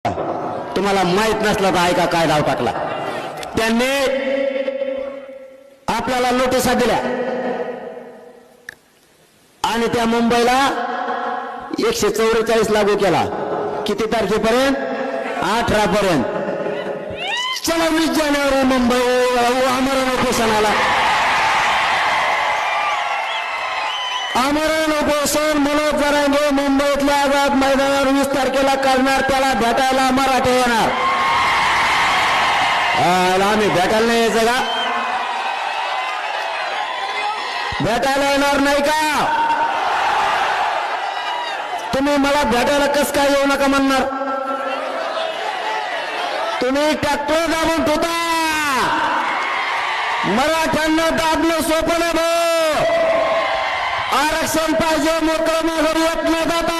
तुम्हाला माहित नसला तर ऐका काय डाव टाकला त्यांनी आपल्याला नोटिसा दिल्या आणि त्या मुंबईला 144 लागू केला किती तारखेपर्यंत 18 पर्यंत 24 जानेवारी मुंबई आमरण उपोषणाला आमरण उपोषण मनोज जरांगे मुंबईतल्या आझाद मैदानावर 20 तारखेला करणार त्याला भेटायला मराठे येणार आम्ही भेटायला नाही यायचं का भेटायला येणार नाही का तुम्ही मला भेटायला कस काय येऊ नका म्हणणार तुम्ही ट्रॅक्टर दाबून ठेवता मराठ्यांना दाबणं सोपं नाही भाऊ आरक्षण पाहिजे मोकळं माघारी येत नाही जाता